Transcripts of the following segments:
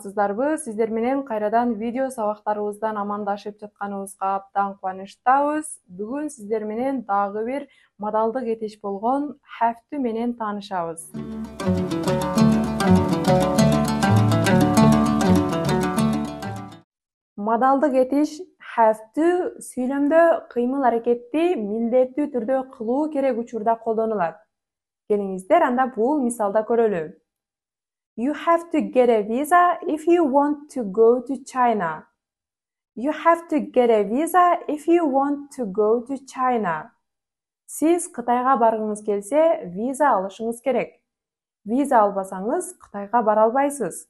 саламатсыздарбы? Сиздер менен кайрадан видео сабактарыбыздан амандашып жатканыбызга абдан кубанычтабыз. Бүгүн сиздер менен дагы бир модалдык этиш болгон have to менен таанышабыз. Модалдык этиш have to сүйлөмдө кыймыл аракетти милдеттүү түрдө кылуу керек учурда колдонулат. Келиңиздер анда бул мисалда көрөлү. You have to get a visa if you want to go to China. You have to get a visa if you want to go to China. Сиз Кытайга баргыңыз келсе, виза алышыңыз керек. Виза албасаңыз, Кытайга бара албайсыз.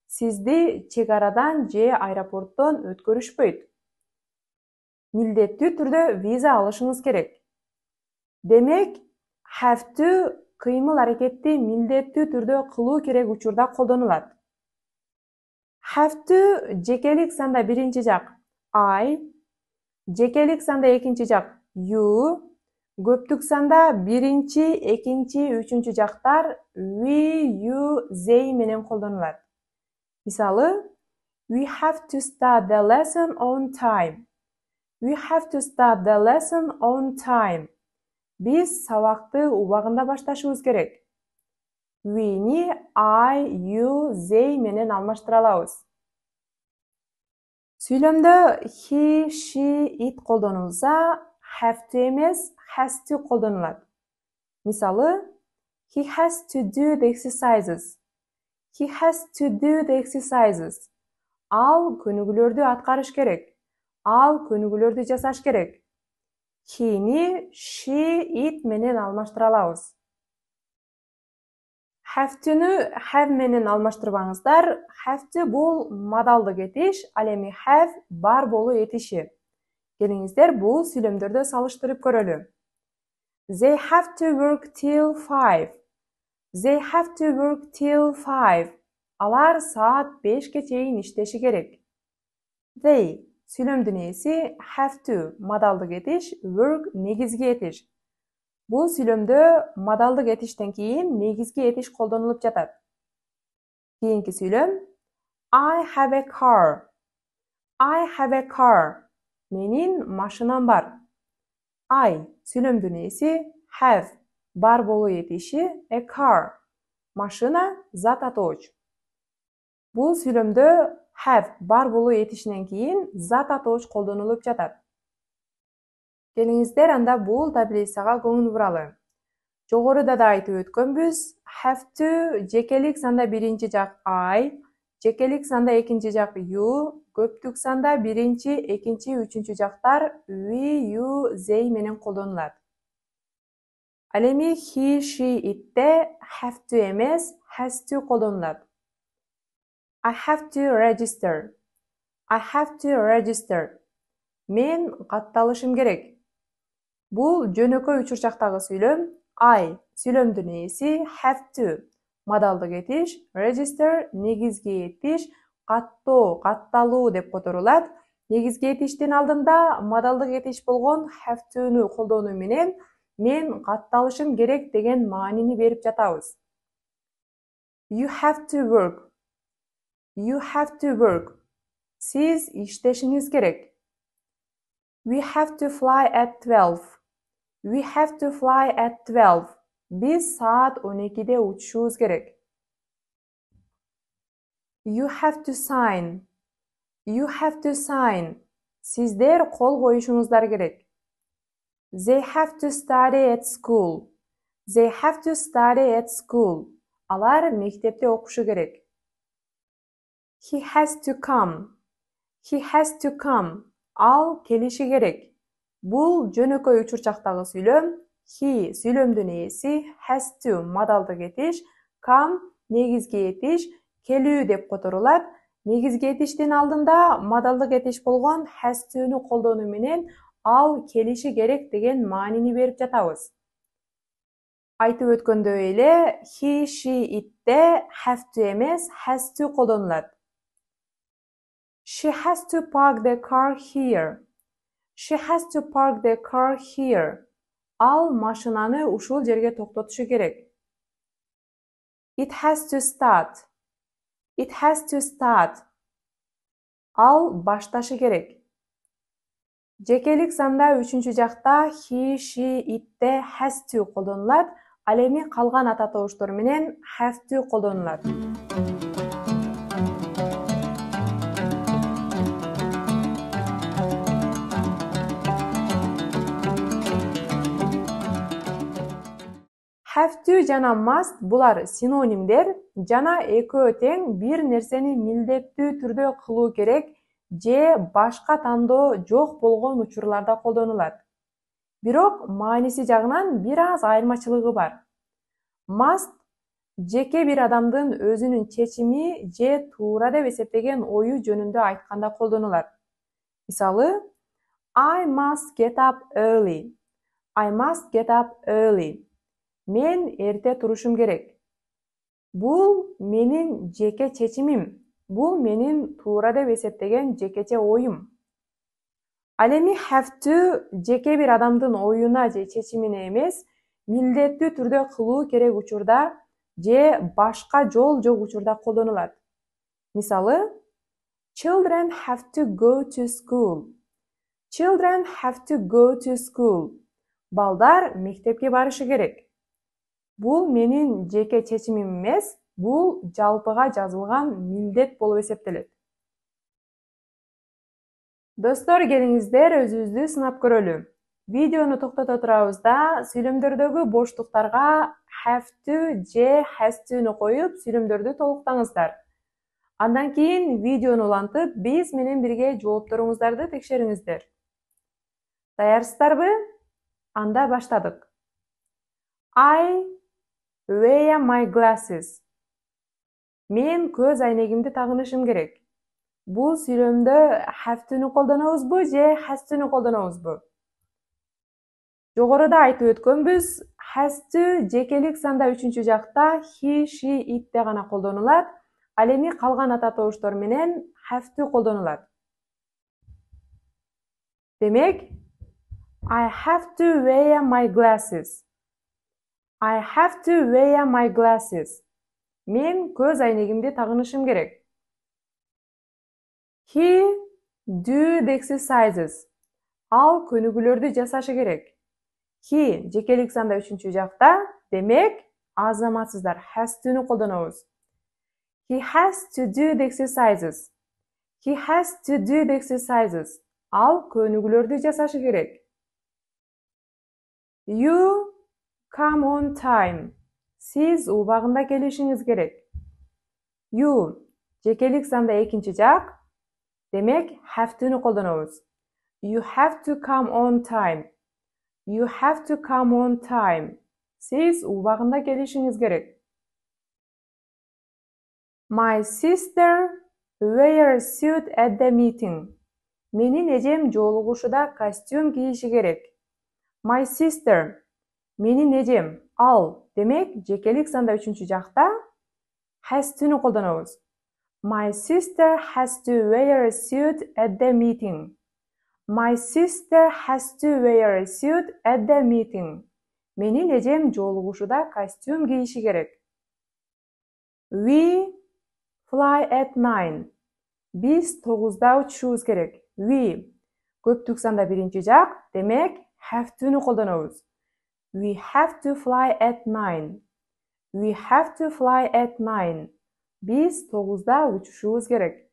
Сизди чек арадан же аэропорттон өткөрүшпөйт. Милдеттүү түрдө виза алышыңыз керек. Демек, have to кыймыл аракетти милдеттүү түрдө кылуу керек учурда колдонулат. Have to жекелик санда биринчи жак I, жекелик санда экинчи жак you, көптүк санда биринчи, экинчи, үчүнчү жактар we, you, they менен колдонулат. Мисалы, we have to start the lesson on time. We have to start the lesson on time. Биз сабакты убагында башташыбыз керек. We'ни I, you, they менен алмаштыра алабыз. Сүйлөмдө he, she, it колдонулса, have to эмес, has to колдонулат. Мисалы, he has to do the exercises. He has to do the exercises. Ал көнүгүүлөрдү аткарыш керек. Ал көнүгүүлөрдү жасаш керек. He'ни she, it менен алмаштыра алабыз. Have to'ну have менен алмаштырбаңыздар. Have to бул модалдык этиш, ал эми have бар болуу этиши. Келиңиздер бул сүйлөмдөрдө салыштырып көрөлү. They have to work till 5. They have to work till 5. Алар саат 5ке чейин иштеши керек. They сүйлөмдүн ээси have to модалдык этиш, work негизги этиш. Бул сүйлөмдө модалдык этиштен кийин негизги этиш колдонулуп жатат. Кийинки сүйлөм I have a car. I have a car. Менин машинам бар. I сүйлөмдүн ээси have бар болуу этиши a car. Машина зат атооч. Бул сүйлөмдө have бар болуу этишинен кийин зат атооч колдонулуп жатат. Келиңиздер анда бул таблицага көңүл буралы. Жогоруда да айтып өткөнбүз, have to жекелик санда биринчи жак I, жекелик санда экинчи жак you, көптүк санда биринчи, экинчи, үчүнчү жактар we, you, they менен колдонулат. Ал эми he, she, itте have to эмес, has to колдонулат. I have to register. I have to register. Мен катталышым керек. Бул жөнөкөй учурчактагы сүйлөм. I сүйлөмдүн ээси have to. Модалдык этиш, register негизги этиш, каттоо, катталуу деп которулат. Негизги этиштин алдында модалдык этиш болгон have to'ну колдонуу менен мен катталышым керек деген маанини берип жатабыз. You have to work. You have to work. Сиз иштешиңиз керек. We have to fly at 12. We have to fly at 12. Биз саат 12-де учушубуз керек. You have to sign. You have to sign. Сиздер кол коюшуңуздар керек. They have to study at school. They have to study at school. Алар мектепте окушу керек. He has to come. He has to come. Ал келиши керек. Бул жөнөкөй учурчактагы сүйлөм. He сүйлөмдүн ээси has to модалдык этиш, come негизги этиш, келүү деп которулат. Негизги этиштин алдында модалдык этиш болгон has to'ну колдонуу менен ал келиши керек деген маанини берип жатабыз. Айтып өткөндөй эле he, she, itте have to эмес, has to колдонулат. She has to park the car here. She has to park the car here. Ал машинаны ушул жерге токтотушу керек. It has to start. It has to start. Ал башташы керек. Жекелик санда үчүнчү жакта he, she, it'те has to колдонулат. Ал эми калган ата тобуштор менен have to колдонулат. Have to жана must булар синонимдер жана экөө тең бир нерсени милдеттүү түрдө кылуу керек же башка тандоо жок болгон учурларда колдонулат. Бирок мааниси жагынан бир аз айырмачылыгы бар. Must жеке бир адамдын өзүнүн чечими же туура деп эсептеген ою жөнүндө айтканда колдонулат. Мисалы, I must get up early. I must get up early. Мен эрте турушум керек. Бул менин жеке чечимим. Бул менин туура деп эсептеген жекече оюм. Ал эми have to жеке бир адамдын оюна же чечимине эмес, милдеттүү түрдө кылуу керек учурда же башка жол жок учурда колдонулат. Мисалы, children have to go to school. Children have to go to school. Балдар мектепке барышы керек. Бул менин жеке чечимим эмес, бул жалпыга жазылган милдет болуп эсептелет. Достор, келиңиздер өзүбүздү сынап көрөлү. Видеону токтото турабыз да сүйлөмдөрдөгү боштуктарга have to же has to'ну коюп сүйлөмдөрдү толуктаңыздар. Андан кийин видеону улантып, биз менен бирге жоопторуңуздарды текшериңиздер. Даярсыздарбы? Анда баштадык. I wear my glasses. Мен көз айнегимди тагынышым керек. Бул сүйлөмдө have to'ну колдонобузбу же has to'ну колдонобузбу? Жогоруда айтып өткөнбүз, has to жекелик санда үчүнчү жакта he, she, it'те гана колдонулат. Ал эми калган ата тобуштор менен have to колдонулат. Демек, I have to wear my glasses. I have to wear my glasses. Мен көз айнегимди тагынышым керек. He do the exercises. Ал көнүгүүлөрдү жасашы керек. He жекелик санда үчүнчү жакта, демек азаматсыздар has to'ну колдонобуз. He has to do the exercises. He has to do the exercises. Ал көнүгүүлөрдү жасашы керек. You come on time. Сиз убагында келишиңиз керек. You жекелик санда экинчи жак, демек have to'ну колдонобуз. You have to come on time. You have to come on time. Сиз убагында келишиңиз керек. My sister wear a suit at the meeting. Менин эжем жолугушуда костюм кийиши керек. My sister. Менин эжем. Ал. Демек, жекелик санда үчүнчү жакта has to'ну колдонобуз. My sister has to wear a suit at the meeting. My sister has to wear a suit at the meeting. Менин эжем жолугушуда костюм кийиши керек. We fly at 9. Биз 9да учушубуз керек. We көптүк санда биринчи жак, демек have to'ну колдонобуз. We have to fly at 9. We have to fly at 9. Биз 9да учушубуз керек.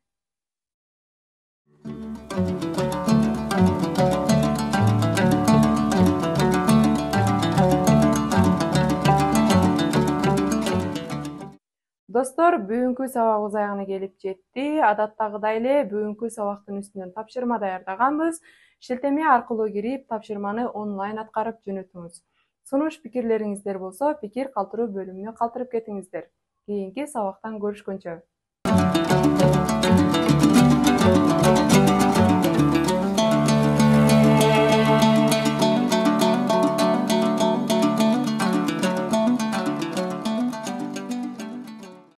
Достор, бүгүнкү сабагыбыз аягына келип жетти. Адаттагыдай эле бүгүнкү сабактын үстүнөн тапшырма даярдаганбыз. Шилтеме аркылуу кирип, тапшырманы онлайн аткарып жөнөтүңүз. Сунуш пикирлериңиздер болсо, пикир калтыруу бөлүмүнө калтырып кетиңиздер. Кийинки сабактан көрүшкөнчө.